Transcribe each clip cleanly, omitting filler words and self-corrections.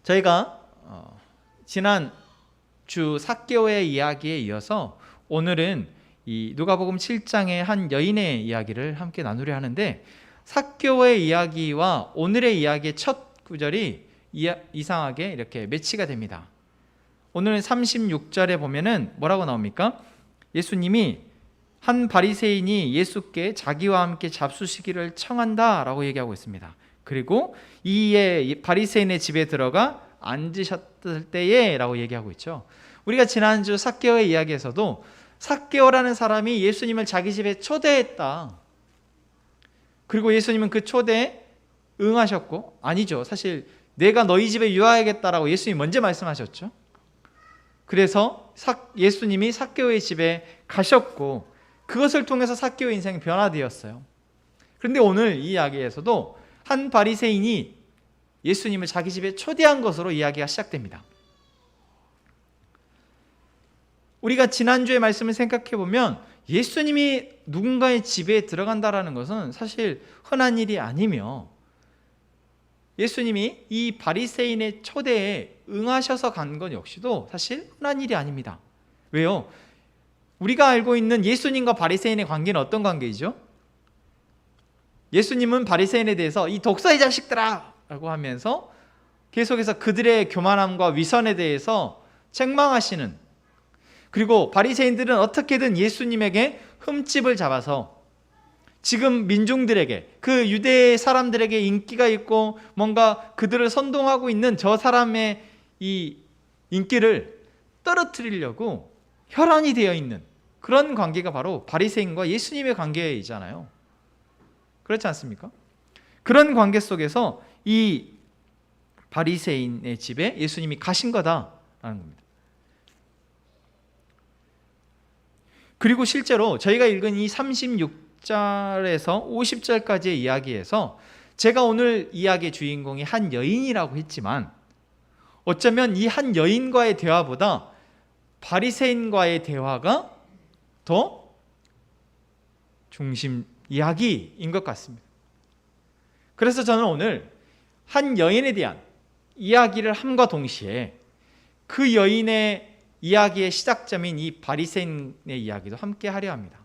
저희가 지난 주 삭개오의 이야기에 이어서 오늘은 이 누가복음 7장의 한 여인의 이야기를 함께 나누려 하는데, 삭개오의 이야기와 오늘의 이야기의 첫 구절이 이상하게 이렇게 매치가 됩니다. 오늘은 36절에 보면은 뭐라고 나옵니까? 예수님이 한 바리새인이 예수께 자기와 함께 잡수시기를 청한다 라고 얘기하고 있습니다. 그리고 이에 바리새인의 집에 들어가 앉으셨을 때에 라고 얘기하고 있죠. 우리가 지난주 삭개오의 이야기에서도 삭개오라는 사람이 예수님을 자기 집에 초대했다, 그리고 예수님은 그 초대에 응하셨고, 아니죠, 사실 내가 너희 집에 유하야겠다라고 예수님이 먼저 말씀하셨죠. 그래서 예수님이 삭개오의 집에 가셨고, 그것을 통해서 삭개오의 인생이 변화되었어요. 그런데 오늘 이 이야기에서도 한 바리새인이 예수님을 자기 집에 초대한 것으로 이야기가 시작됩니다. 우리가 지난주의 말씀을 생각해 보면 예수님이 누군가의 집에 들어간다라는 것은 사실 흔한 일이 아니며, 예수님이 이 바리새인의 초대에 응하셔서 간 것 역시도 사실 흔한 일이 아닙니다. 왜요? 우리가 알고 있는 예수님과 바리새인의 관계는 어떤 관계이죠? 예수님은 바리새인에 대해서 이 독사의 자식들아 라고 하면서 계속해서 그들의 교만함과 위선에 대해서 책망하시는, 그리고 바리새인들은 어떻게든 예수님에게 흠집을 잡아서 지금 민중들에게, 그 유대 사람들에게 인기가 있고 뭔가 그들을 선동하고 있는 저 사람의 이 인기를 떨어뜨리려고 혈안이 되어 있는 그런 관계가 바로 바리새인과 예수님의 관계이잖아요. 그렇지 않습니까? 그런 관계 속에서 이 바리새인의 집에 예수님이 가신 거다라는 겁니다. 그리고 실제로 저희가 읽은 이 36절에서 50절까지의 이야기에서 제가 오늘 이야기의 주인공이 한 여인이라고 했지만, 어쩌면 이 한 여인과의 대화보다 바리새인과의 대화가 더 중심 이야기인 것 같습니다. 그래서 저는 오늘 한 여인에 대한 이야기를 함과 동시에 그 여인의 이야기의 시작점인 이 바리새인의 이야기도 함께 하려 합니다.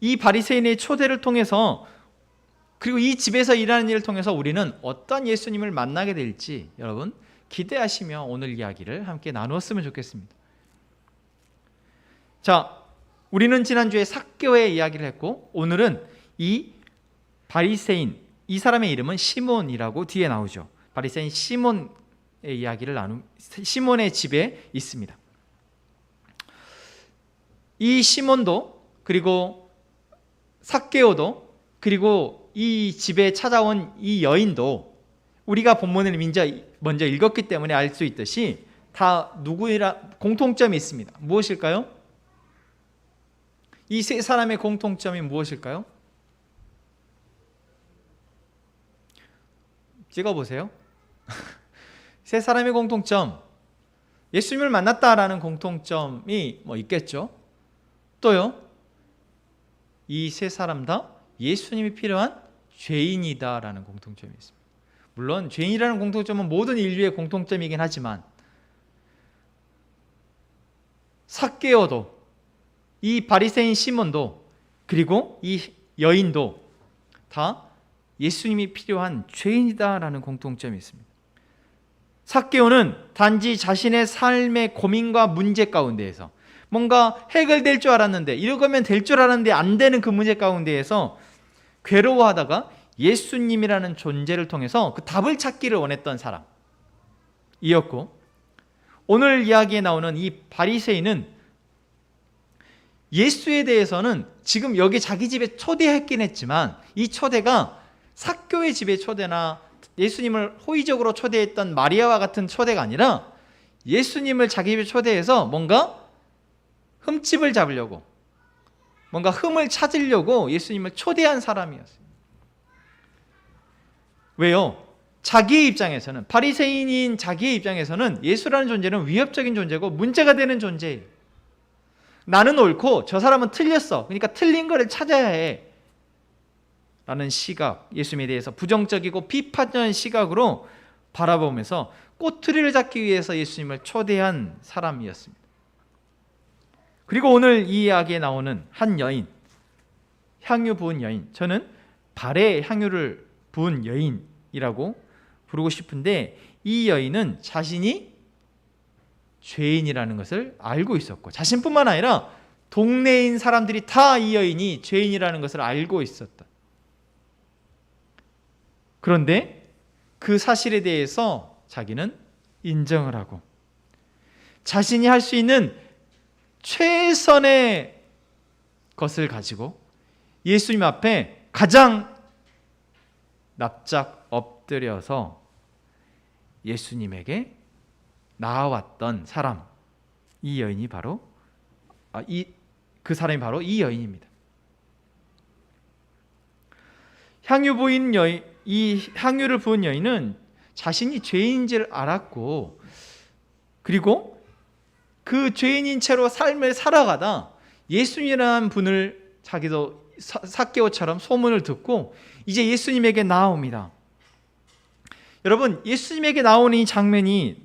이 바리새인의 초대를 통해서, 그리고 이 집에서 일하는 일을 통해서 우리는 어떤 예수님을 만나게 될지 여러분 기대하시며 오늘 이야기를 함께 나누었으면 좋겠습니다. 자, 우리는 지난주에 삭개오의 이야기를 했고, 오늘은 이 바리새인, 이 사람의 이름은 시몬이라고 뒤에 나오죠. 바리새인 시몬의 이야기를 시몬의 집에 있습니다. 이 시몬도, 그리고 삭개오도, 그리고 이 집에 찾아온 이 여인도 우리가 본문을 먼저 읽었기 때문에 알 수 있듯이 다 공통점이 있습니다. 무엇일까요? 이 세 사람의 공통점이 무엇일까요? 찍어보세요. 세 사람의 공통점, 예수님을 만났다라는 공통점이 있겠죠. 또요, 이 세 사람 다 예수님이 필요한 죄인이다라는 공통점이 있습니다. 물론 죄인이라는 공통점은 모든 인류의 공통점이긴 하지만, 삭개오도, 이 바리새인 시몬도, 그리고 이 여인도 다 예수님이 필요한 죄인이다라는 공통점이 있습니다. 삭개오는 단지 자신의 삶의 고민과 문제 가운데에서 뭔가 해결될 줄 알았는데, 이러면 될 줄 알았는데 안 되는 그 문제 가운데에서 괴로워하다가 예수님이라는 존재를 통해서 그 답을 찾기를 원했던 사람이었고, 오늘 이야기에 나오는 이 바리새인은 예수에 대해서는 지금 여기 자기 집에 초대했긴 했지만, 이 초대가 삭개오의 집의 초대나 예수님을 호의적으로 초대했던 마리아와 같은 초대가 아니라, 예수님을 자기 집에 초대해서 뭔가 흠집을 잡으려고, 뭔가 흠을 찾으려고 예수님을 초대한 사람이었어요. 왜요? 자기의 입장에서는, 바리새인인 자기의 입장에서는 예수라는 존재는 위협적인 존재고 문제가 되는 존재예요. 나는 옳고 저 사람은 틀렸어, 그러니까 틀린 거를 찾아야 해. 라는 시각, 예수님에 대해서 부정적이고 비판적인 시각으로 바라보면서 꼬투리를 잡기 위해서 예수님을 초대한 사람이었습니다. 그리고 오늘 이 이야기에 나오는 한 여인, 향유 부은 여인, 저는 발에 향유를 부은 여인이라고 부르고 싶은데, 이 여인은 자신이 죄인이라는 것을 알고 있었고, 자신뿐만 아니라 동네인 사람들이 다 이 여인이 죄인이라는 것을 알고 있었다. 그런데 그 사실에 대해서 자기는 인정을 하고 자신이 할 수 있는 최선의 것을 가지고 예수님 앞에 가장 납작 엎드려서 예수님에게 나아왔던 사람, 이 여인이 바로 그 사람이 바로 이 여인입니다. 이 향유를 부은 여인은 자신이 죄인인지를 알았고, 그리고 그 죄인인 채로 삶을 살아가다 예수님이라는 분을 자기도 삭개오처럼 소문을 듣고 이제 예수님에게 나아옵니다. 여러분, 예수님에게 나오는 이 장면이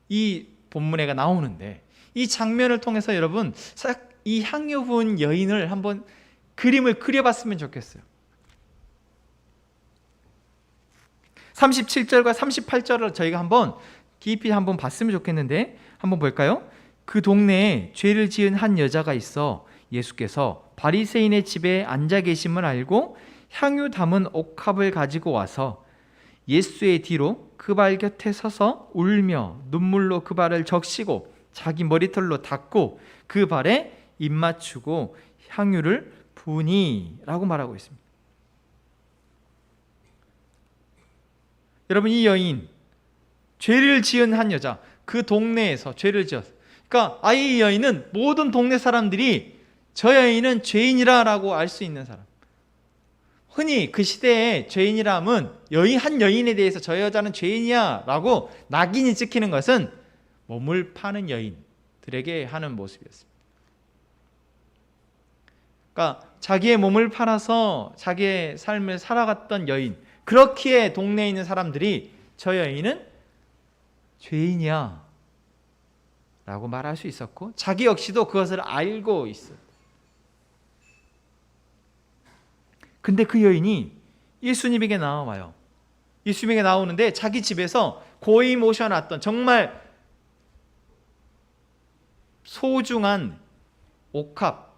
이 본문에 나오는데, 이 장면을 통해서 여러분 이 향유 부은 여인을 한번 그림을 그려봤으면 좋겠어요. 37절과 38절을 저희가 한번 깊이 한번 봤으면 좋겠는데, 한번 볼까요? 그 동네에 죄를 지은 한 여자가 있어 예수께서 바리새인의 집에 앉아 계심을 알고 향유 담은 옥합을 가지고 와서 예수의 뒤로 그 발 곁에 서서 울며 눈물로 그 발을 적시고 자기 머리털로 닦고 그 발에 입 맞추고 향유를 부으니 라고 말하고 있습니다. 여러분, 이 여인, 죄를 지은 한 여자, 그 동네에서 죄를 지었어요. 그러니까 아예 이 여인은 모든 동네 사람들이 저 여인은 죄인이라 라고 알 수 있는 사람. 흔히 그 시대에 죄인이라면 한 여인에 대해서 저 여자는 죄인이야 라고 낙인이 찍히는 것은 몸을 파는 여인들에게 하는 모습이었습니다. 그러니까 자기의 몸을 팔아서 자기의 삶을 살아갔던 여인, 그렇기에 동네에 있는 사람들이 저 여인은 죄인이야 라고 말할 수 있었고, 자기 역시도 그것을 알고 있어요. 근데 그 여인이 예수님에게 나와요. 예수님에게 나오는데 자기 집에서 고이 모셔놨던 정말 소중한 옥합,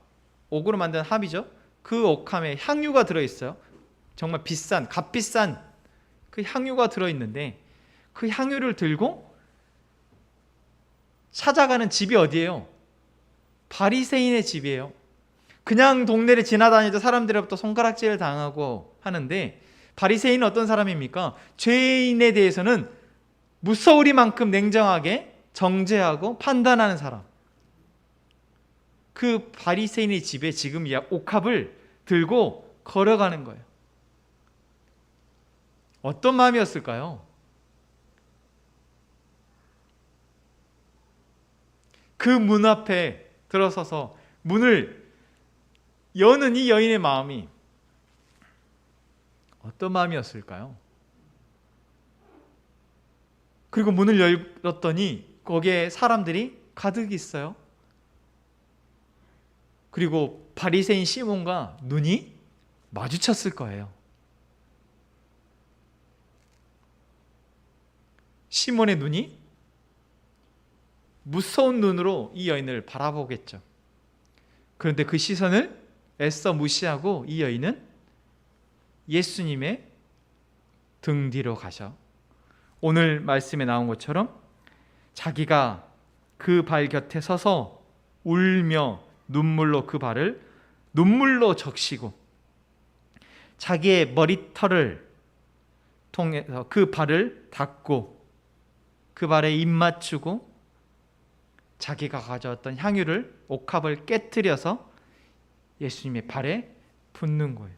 옥으로 만든 합이죠. 그 옥합에 향유가 들어있어요. 정말 비싼, 값비싼 그 향유가 들어있는데, 그 향유를 들고 찾아가는 집이 어디예요? 바리새인의 집이에요. 그냥 동네를 지나다니던 사람들로부터 손가락질을 당하고 하는데, 바리새인은 어떤 사람입니까? 죄인에 대해서는 무서우리만큼 냉정하게 정죄하고 판단하는 사람. 그 바리새인의 집에 지금 이 옥합을 들고 걸어가는 거예요. 어떤 마음이었을까요? 그 문 앞에 들어서서 문을 여는 이 여인의 마음이 어떤 마음이었을까요? 그리고 문을 열었더니 거기에 사람들이 가득 있어요. 그리고 바리새인 시몬과 눈이 마주쳤을 거예요. 시몬의 눈이 무서운 눈으로 이 여인을 바라보겠죠. 그런데 그 시선을 애써 무시하고 이 여인은 예수님의 등 뒤로 가셔 오늘 말씀에 나온 것처럼 자기가 그 발 곁에 서서 울며 눈물로 그 발을 눈물로 적시고 자기의 머리털을 통해서 그 발을 닦고 그 발에 입 맞추고 자기가 가져왔던 향유를, 옥합을 깨뜨려서 예수님의 발에 붓는 거예요.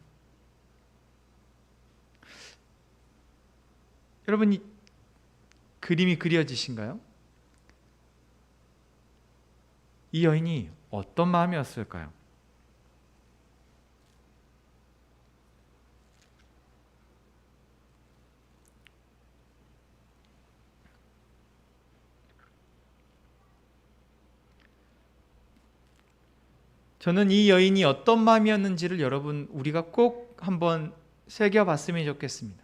여러분, 이 그림이 그려지신가요? 이 여인이 어떤 마음이었을까요? 저는 이 여인이 어떤 마음이었는지를 여러분 우리가 꼭 한번 새겨봤으면 좋겠습니다.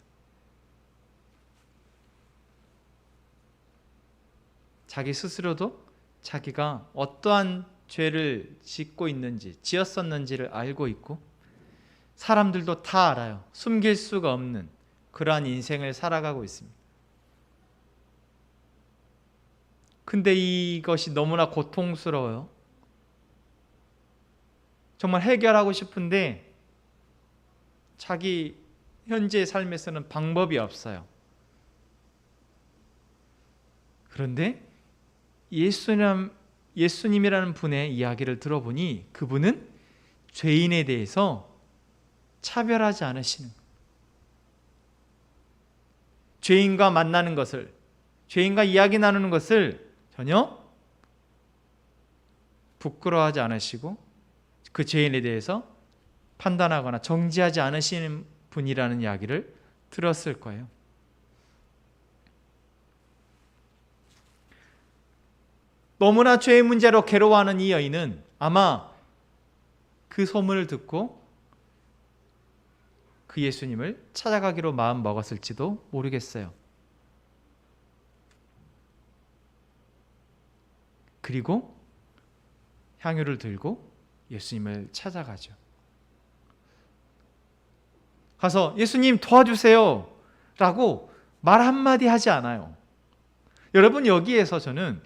자기 스스로도 자기가 어떠한 죄를 짓고 있는지, 지었었는지를 알고 있고, 사람들도 다 알아요. 숨길 수가 없는 그러한 인생을 살아가고 있습니다. 근데 이것이 너무나 고통스러워요. 정말 해결하고 싶은데 자기 현재의 삶에서는 방법이 없어요. 그런데 예수님이라는 분의 이야기를 들어보니 그분은 죄인에 대해서 차별하지 않으시는 거예요. 죄인과 만나는 것을, 죄인과 이야기 나누는 것을 전혀 부끄러워하지 않으시고 그 죄인에 대해서 판단하거나 정죄하지 않으시는 분이라는 이야기를 들었을 거예요. 너무나 죄의 문제로 괴로워하는 이 여인은 아마 그 소문을 듣고 그 예수님을 찾아가기로 마음 먹었을지도 모르겠어요. 그리고 향유를 들고 예수님을 찾아가죠. 가서 예수님 도와주세요 라고 말 한마디 하지 않아요. 여러분, 여기에서 저는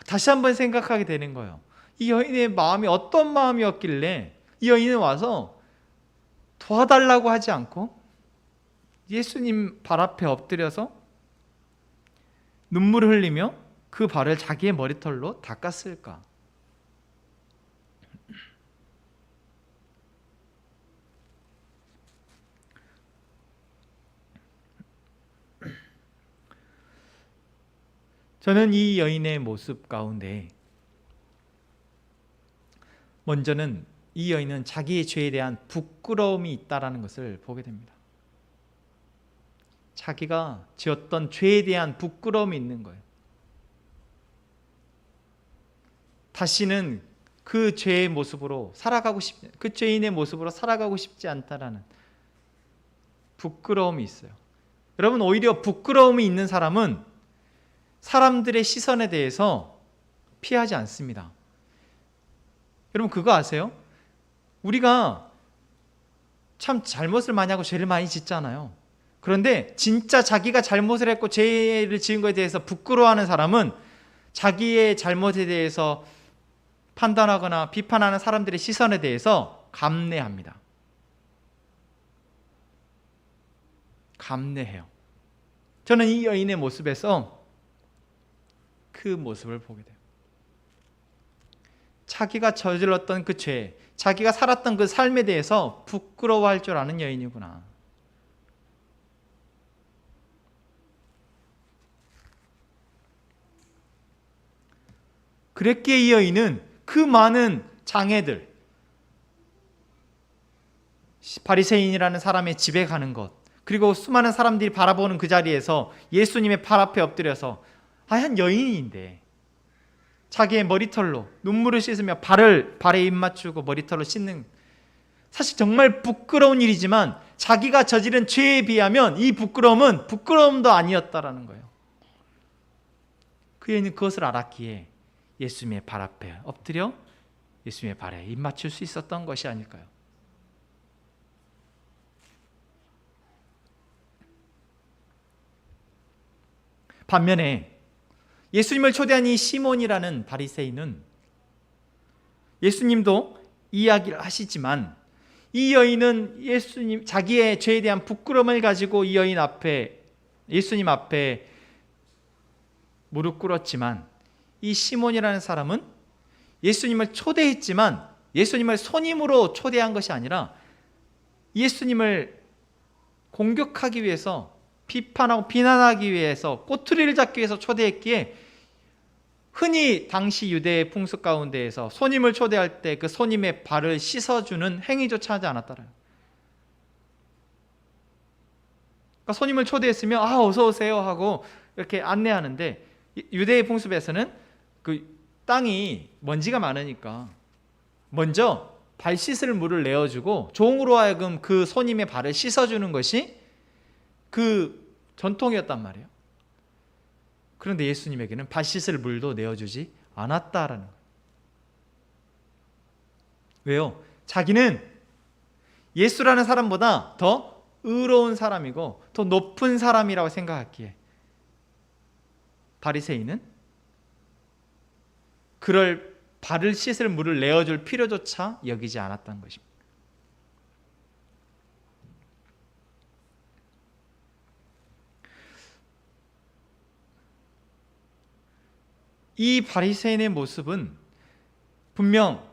다시 한번 생각하게 되는 거예요. 이 여인의 마음이 어떤 마음이었길래 이 여인은 와서 도와달라고 하지 않고 예수님 발 앞에 엎드려서 눈물을 흘리며 그 발을 자기의 머리털로 닦았을까? 저는 이 여인의 모습 가운데 먼저는 이 여인은 자기의 죄에 대한 부끄러움이 있다는 것을 보게 됩니다. 자기가 지었던 죄에 대한 부끄러움이 있는 거예요. 다시는 그 죄의 모습으로 그 죄인의 모습으로 살아가고 싶지 않다라는 부끄러움이 있어요. 여러분, 오히려 부끄러움이 있는 사람은 사람들의 시선에 대해서 피하지 않습니다. 여러분, 그거 아세요? 우리가 참 잘못을 많이 하고 죄를 많이 짓잖아요. 그런데 진짜 자기가 잘못을 했고 죄를 지은 것에 대해서 부끄러워하는 사람은 자기의 잘못에 대해서 판단하거나 비판하는 사람들의 시선에 대해서 감내합니다. 감내해요. 저는 이 여인의 모습에서 그 모습을 보게 돼요. 자기가 저질렀던 그 죄, 자기가 살았던 그 삶에 대해서 부끄러워할 줄 아는 여인이구나. 그랬기에 이 여인은 그 많은 장애들, 바리새인이라는 사람의 집에 가는 것, 그리고 수많은 사람들이 바라보는 그 자리에서 예수님의 발 앞에 엎드려서 한 여인인데 자기의 머리털로 눈물을 씻으며 발에 입 맞추고 머리털로 씻는, 사실 정말 부끄러운 일이지만 자기가 저지른 죄에 비하면 이 부끄러움은 부끄러움도 아니었다라는 거예요. 그 여인은 그것을 알았기에 예수님의 발 앞에 엎드려 예수님의 발에 입 맞출 수 있었던 것이 아닐까요? 반면에 예수님을 초대한 이 시몬이라는 바리새인은 예수님도 이야기를 하시지만 이 여인은 자기의 죄에 대한 부끄러움을 가지고 이 여인 앞에, 예수님 앞에 무릎 꿇었지만 이 시몬이라는 사람은 예수님을 초대했지만 예수님을 손님으로 초대한 것이 아니라 예수님을 공격하기 위해서, 비판하고 비난하기 위해서, 꼬투리를 잡기 위해서 초대했기에 흔히 당시 유대의 풍습 가운데에서 손님을 초대할 때 그 손님의 발을 씻어주는 행위조차 하지 않았더라고요. 그러니까 손님을 초대했으면 어서 오세요 하고 이렇게 안내하는데, 유대의 풍습에서는 그 땅이 먼지가 많으니까 먼저 발 씻을 물을 내어주고 종으로 하여금 그 손님의 발을 씻어주는 것이 그 전통이었단 말이에요. 그런데 예수님에게는 발 씻을 물도 내어주지 않았다라는 거예요. 왜요? 자기는 예수라는 사람보다 더 의로운 사람이고 더 높은 사람이라고 생각했기에 바리새인은 그럴 발을 씻을 물을 내어줄 필요조차 여기지 않았던 것입니다. 이 바리새인의 모습은 분명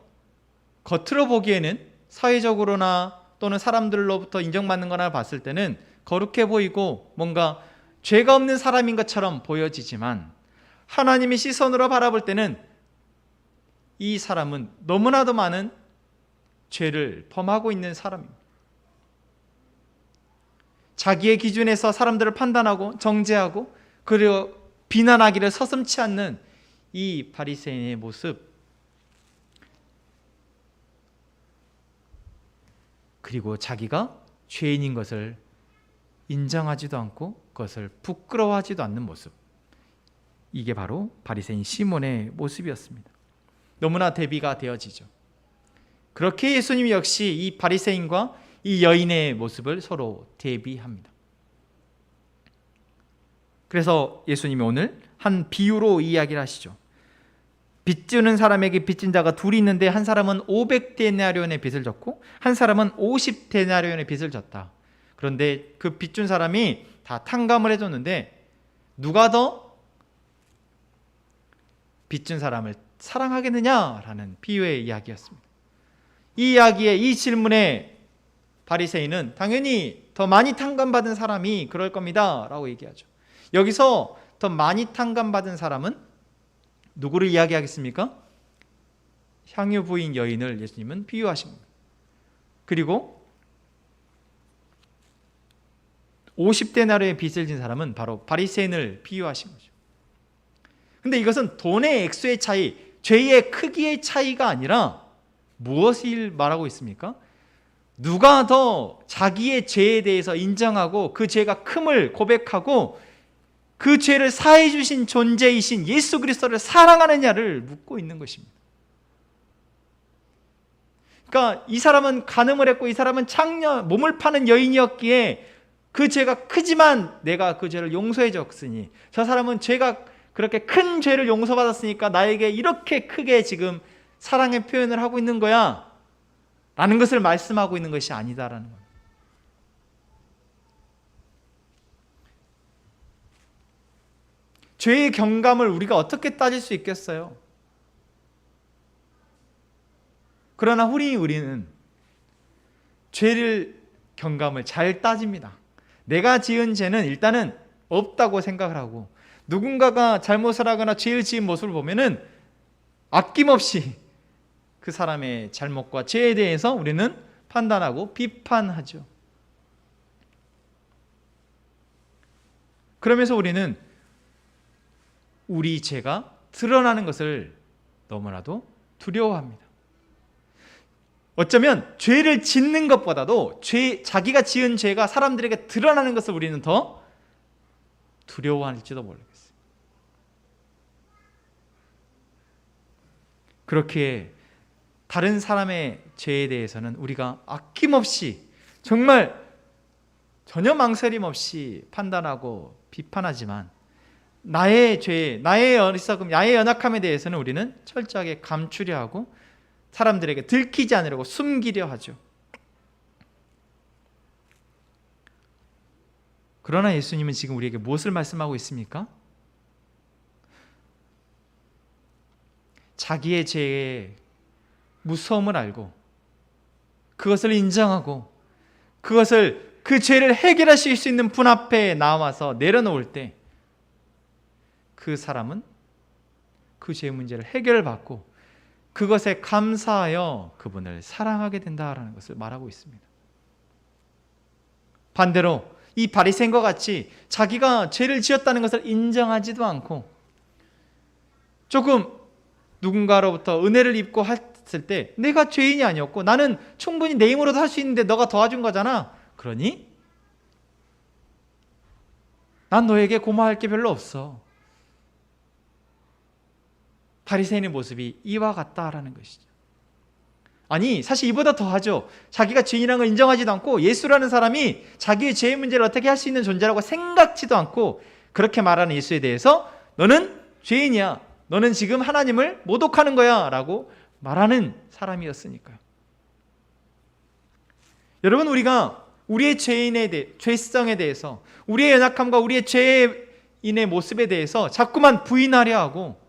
겉으로 보기에는 사회적으로나 또는 사람들로부터 인정받는 거나 봤을 때는 거룩해 보이고 뭔가 죄가 없는 사람인 것처럼 보여지지만 하나님의 시선으로 바라볼 때는 이 사람은 너무나도 많은 죄를 범하고 있는 사람입니다. 자기의 기준에서 사람들을 판단하고 정죄하고 그리고 비난하기를 서슴지 않는 이 바리새인의 모습, 그리고 자기가 죄인인 것을 인정하지도 않고 그것을 부끄러워하지도 않는 모습, 이게 바로 바리새인 시몬의 모습이었습니다. 너무나 대비가 되어지죠. 그렇게 예수님 역시 이 바리새인과 이 여인의 모습을 서로 대비합니다. 그래서 예수님이 오늘 한 비유로 이야기를 하시죠. 빚 주는 사람에게 빚진 자가 둘이 있는데 한 사람은 500데나리온의 빚을 졌고 한 사람은 50데나리온의 빚을 졌다. 그런데 그 빚 준 사람이 다 탕감을 해줬는데 누가 더 빚 준 사람을 사랑하겠느냐라는 비유의 이야기였습니다. 이 이야기에 이 질문에 바리새인은 당연히 더 많이 탕감받은 사람이 그럴 겁니다 라고 얘기하죠. 여기서 더 많이 탕감받은 사람은 누구를 이야기하겠습니까? 향유 부인 여인을 예수님은 비유하십니다. 그리고 50데나리온의 빚을 진 사람은 바로 바리새인을 비유하신 거죠. 근데 이것은 돈의 액수의 차이, 죄의 크기의 차이가 아니라 무엇을 말하고 있습니까? 누가 더 자기의 죄에 대해서 인정하고 그 죄가 큼을 고백하고 그 죄를 사해 주신 존재이신 예수 그리스도를 사랑하느냐를 묻고 있는 것입니다. 그러니까 이 사람은 간음을 했고 이 사람은 창녀, 몸을 파는 여인이었기에 그 죄가 크지만 내가 그 죄를 용서해 줬으니, 저 사람은 죄가 그렇게 큰 죄를 용서받았으니까 나에게 이렇게 크게 지금 사랑의 표현을 하고 있는 거야 라는 것을 말씀하고 있는 것이 아니다라는 겁니다. 죄의 경감을 우리가 어떻게 따질 수 있겠어요? 그러나 우리는 죄를 경감을 잘 따집니다. 내가 지은 죄는 일단은 없다고 생각을 하고, 누군가가 잘못을 하거나 죄를 지은 모습을 보면은 아낌없이 그 사람의 잘못과 죄에 대해서 우리는 판단하고 비판하죠. 그러면서 우리는 우리 죄가 드러나는 것을 너무나도 두려워합니다. 어쩌면 죄를 짓는 것보다도 자기가 지은 죄가 사람들에게 드러나는 것을 우리는 더 두려워할지도 모르겠어요. 그렇게 다른 사람의 죄에 대해서는 우리가 아낌없이 정말 전혀 망설임 없이 판단하고 비판하지만 나의 죄, 나의 어리석음, 나의 연약함에 대해서는 우리는 철저하게 감추려 하고 사람들에게 들키지 않으려고 숨기려 하죠. 그러나 예수님은 지금 우리에게 무엇을 말씀하고 있습니까? 자기의 죄의 무서움을 알고 그것을 인정하고 그 죄를 해결하실 수 있는 분 앞에 나와서 내려놓을 때 그 사람은 그 죄 문제를 해결받고 그것에 감사하여 그분을 사랑하게 된다라는 것을 말하고 있습니다. 반대로 이 바리새인과 같이 자기가 죄를 지었다는 것을 인정하지도 않고 조금 누군가로부터 은혜를 입고 봤을 때 내가 죄인이 아니었고 나는 충분히 내 힘으로도 할 수 있는데 너가 도와준 거잖아. 그러니 난 너에게 고마워할 게 별로 없어. 바리새인의 모습이 이와 같다라는 것이죠. 아니, 사실 이보다 더하죠. 자기가 죄인이라는 걸 인정하지도 않고 예수라는 사람이 자기의 죄의 문제를 어떻게 할 수 있는 존재라고 생각지도 않고 그렇게 말하는 예수에 대해서 너는 죄인이야, 너는 지금 하나님을 모독하는 거야 라고 말하는 사람이었으니까요. 여러분, 우리가 우리의 죄성에 대해서, 우리의 연약함과 우리의 죄인의 모습에 대해서 자꾸만 부인하려 하고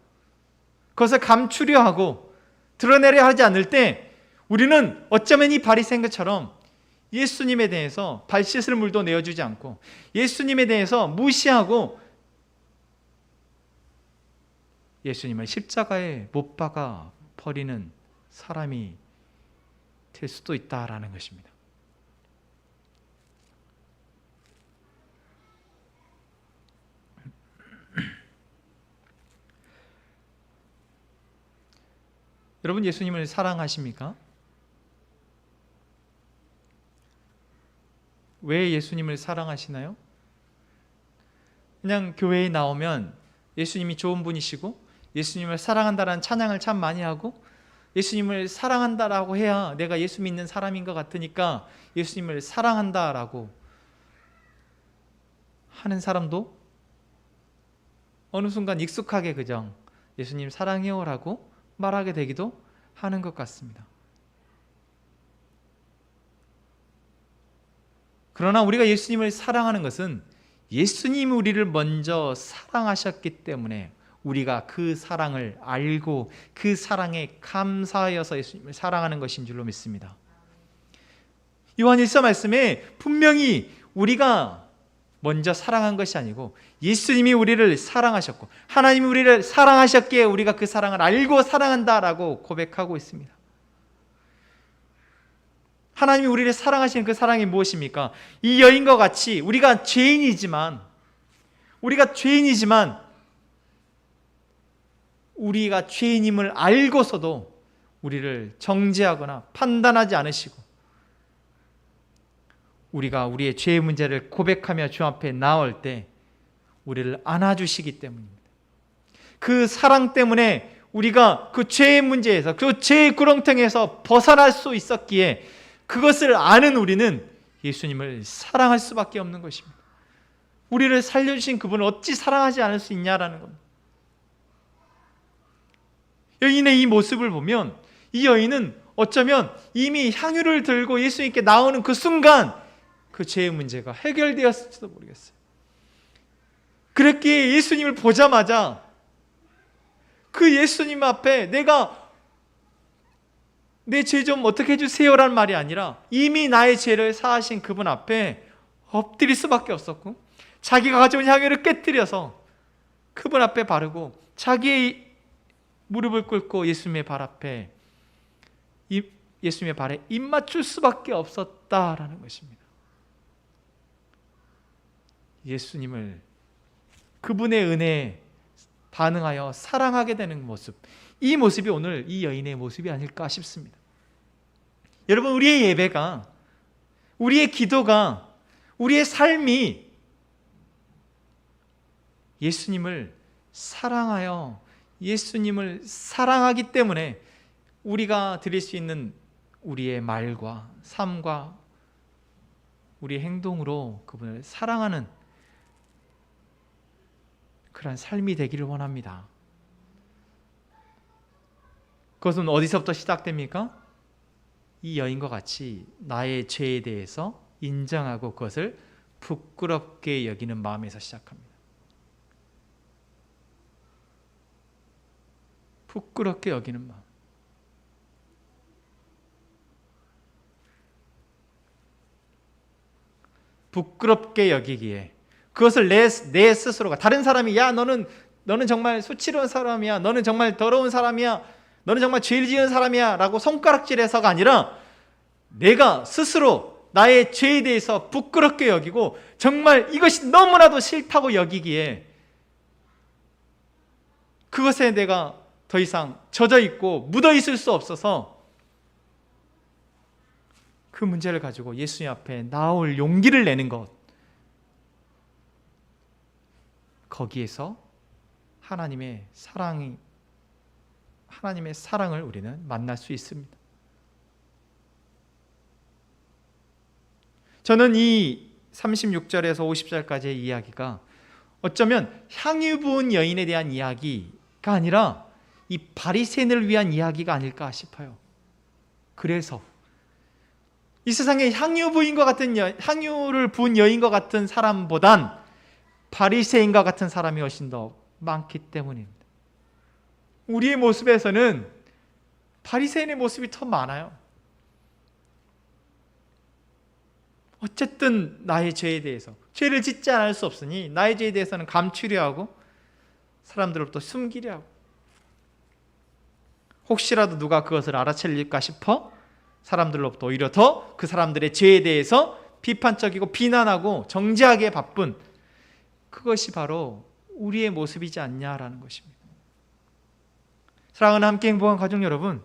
그것을 감추려 하고 드러내려 하지 않을 때 우리는 어쩌면 이 바리새인 것처럼 예수님에 대해서 발 씻을 물도 내어주지 않고 예수님에 대해서 무시하고 예수님을 십자가에 못 박아 버리는 사람이 될 수도 있다라는 것입니다. 여러분, 예수님을 사랑하십니까? 왜 예수님을 사랑하시나요? 그냥 교회에 나오면 예수님이 좋은 분이시고 예수님을 사랑한다라는 찬양을 참 많이 하고 예수님을 사랑한다라고 해야 내가 예수 믿는 사람인 것 같으니까 예수님을 사랑한다라고 하는 사람도 어느 순간 익숙하게 그냥 예수님 사랑해요라고 말하게 되기도 하는 것 같습니다. 그러나 우리가 예수님을 사랑하는 것은 예수님이 우리를 먼저 사랑하셨기 때문에 우리가 그 사랑을 알고 그 사랑에 감사하여서 예수님을 사랑하는 것인 줄로 믿습니다. 요한 1서 말씀에 분명히 우리가 먼저 사랑한 것이 아니고 예수님이 우리를 사랑하셨고 하나님이 우리를 사랑하셨기에 우리가 그 사랑을 알고 사랑한다라고 고백하고 있습니다. 하나님이 우리를 사랑하시는 그 사랑이 무엇입니까? 이 여인과 같이 우리가 죄인이지만 우리가 죄인임을 알고서도 우리를 정죄하거나 판단하지 않으시고 우리가 우리의 죄의 문제를 고백하며 주 앞에 나올 때 우리를 안아주시기 때문입니다. 그 사랑 때문에 우리가 그 죄의 문제에서 그 죄의 구렁텅이에서 벗어날 수 있었기에 그것을 아는 우리는 예수님을 사랑할 수밖에 없는 것입니다. 우리를 살려주신 그분을 어찌 사랑하지 않을 수 있냐라는 겁니다. 여인의 이 모습을 보면 이 여인은 어쩌면 이미 향유를 들고 예수님께 나오는 그 순간 그 죄의 문제가 해결되었을지도 모르겠어요. 그랬기에 예수님을 보자마자 그 예수님 앞에 내가 내 죄 좀 어떻게 해주세요라는 말이 아니라 이미 나의 죄를 사하신 그분 앞에 엎드릴 수밖에 없었고 자기가 가져온 향유를 깨뜨려서 그분 앞에 바르고 자기의 무릎을 꿇고 예수님의 발 앞에 예수님의 발에 입 맞출 수밖에 없었다라는 것입니다. 예수님을 그분의 은혜에 반응하여 사랑하게 되는 모습, 이 모습이 오늘 이 여인의 모습이 아닐까 싶습니다. 여러분, 우리의 예배가, 우리의 기도가, 우리의 삶이 예수님을 사랑하여 예수님을 사랑하기 때문에 우리가 드릴 수 있는 우리의 말과 삶과 우리의 행동으로 그분을 사랑하는 그런 삶이 되기를 원합니다. 그것은 어디서부터 시작됩니까? 이 여인과 같이 나의 죄에 대해서 인정하고 그것을 부끄럽게 여기는 마음에서 시작합니다. 부끄럽게 여기는 마음. 부끄럽게 여기기에 그것을 내 스스로가 다른 사람이 야 너는 정말 수치로운 사람이야, 너는 정말 더러운 사람이야, 너는 정말 죄를 지은 사람이야 라고 손가락질해서가 아니라 내가 스스로 나의 죄에 대해서 부끄럽게 여기고 정말 이것이 너무나도 싫다고 여기기에 그것에 내가 더 이상 젖어 있고 묻어 있을 수 없어서 그 문제를 가지고 예수님 앞에 나올 용기를 내는 것, 거기에서 하나님의 사랑을 우리는 만날 수 있습니다. 저는 이 36절에서 50절까지의 이야기가 어쩌면 향유 부은 여인에 대한 이야기가 아니라 이 바리새인을 위한 이야기가 아닐까 싶어요. 그래서 이 세상에 향유를 부은 여인과 같은 사람보단 바리새인과 같은 사람이 훨씬 더 많기 때문입니다. 우리의 모습에서는 바리새인의 모습이 더 많아요. 어쨌든 나의 죄에 대해서, 죄를 짓지 않을 수 없으니 나의 죄에 대해서는 감추려 하고 사람들로부터 숨기려 하고, 혹시라도 누가 그것을 알아챌까 싶어 사람들로부터 오히려 더 그 사람들의 죄에 대해서 비판적이고 비난하고 정죄하기에 바쁜, 그것이 바로 우리의 모습이지 않냐라는 것입니다. 사랑하는 함께 행복한 가족 여러분,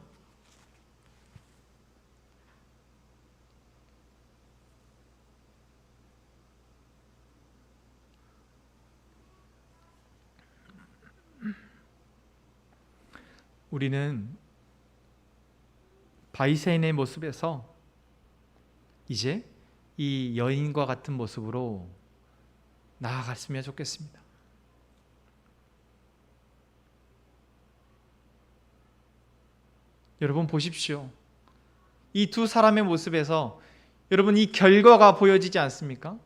우리는 바리새인의 모습에서 이제 이 여인과 같은 모습으로 나아갔으면 좋겠습니다. 여러분 보십시오. 이 두 사람의 모습에서 여러분 이 결과가 보여지지 않습니까?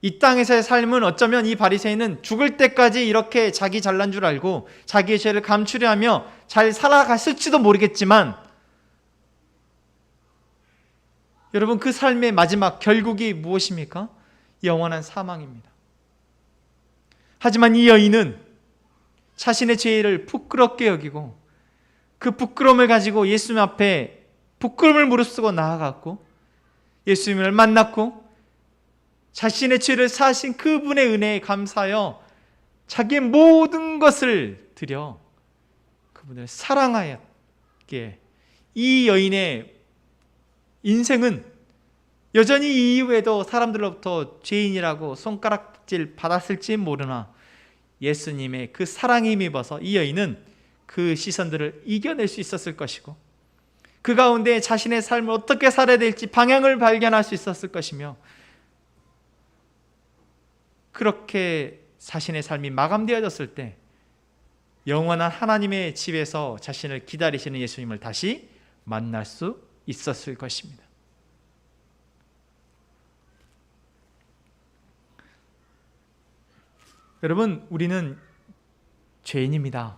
이 땅에서의 삶은 어쩌면 이 바리새인은 죽을 때까지 이렇게 자기 잘난 줄 알고 자기의 죄를 감추려 하며 잘 살아갔을지도 모르겠지만, 여러분 그 삶의 마지막 결국이 무엇입니까? 영원한 사망입니다. 하지만 이 여인은 자신의 죄를 부끄럽게 여기고 그 부끄러움을 가지고 예수님 앞에 부끄러움을 무릅쓰고 나아갔고 예수님을 만났고 자신의 죄를 사하신 그분의 은혜에 감사하여 자기의 모든 것을 드려 그분을 사랑하였기에 이 여인의 인생은 여전히 이 이후에도 사람들로부터 죄인이라고 손가락질 받았을지 모르나 예수님의 그 사랑에 힘입어서 이 여인은 그 시선들을 이겨낼 수 있었을 것이고 그 가운데 자신의 삶을 어떻게 살아야 될지 방향을 발견할 수 있었을 것이며, 그렇게 자신의 삶이 마감되어졌을 때 영원한 하나님의 집에서 자신을 기다리시는 예수님을 다시 만날 수 있었을 것입니다. 여러분, 우리는 죄인입니다.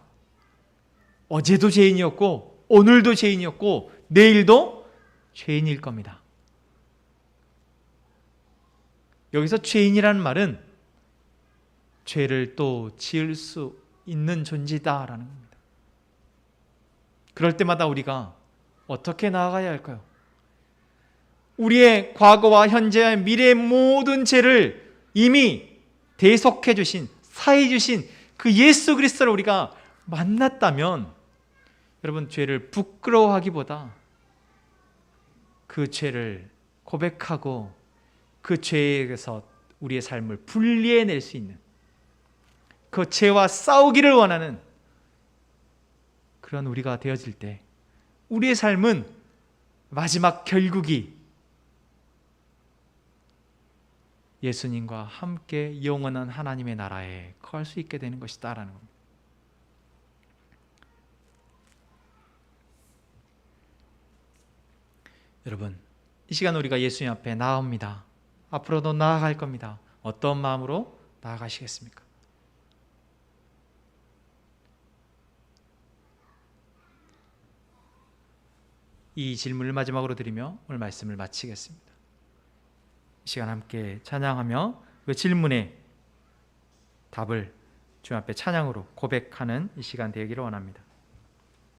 어제도 죄인이었고 오늘도 죄인이었고 내일도 죄인일 겁니다. 여기서 죄인이라는 말은 죄를 또 지을 수 있는 존재다라는 겁니다. 그럴 때마다 우리가 어떻게 나아가야 할까요? 우리의 과거와 현재와 미래의 모든 죄를 이미 대속해 주신, 사해 주신 그 예수 그리스도를 우리가 만났다면 여러분, 죄를 부끄러워하기보다 그 죄를 고백하고 그 죄에서 우리의 삶을 분리해낼 수 있는, 그 죄와 싸우기를 원하는 그런 우리가 되어질 때 우리의 삶은 마지막 결국이 예수님과 함께 영원한 하나님의 나라에 거할 수 있게 되는 것이다라는 겁니다. 여러분, 이 시간 우리가 예수님 앞에 나아옵니다. 앞으로도 나아갈 겁니다. 어떤 마음으로 나아가시겠습니까? 이 질문을 마지막으로 드리며 오늘 말씀을 마치겠습니다. 이 시간 함께 찬양하며 그 질문에 답을 주님 앞에 찬양으로 고백하는 이 시간 되기를 원합니다.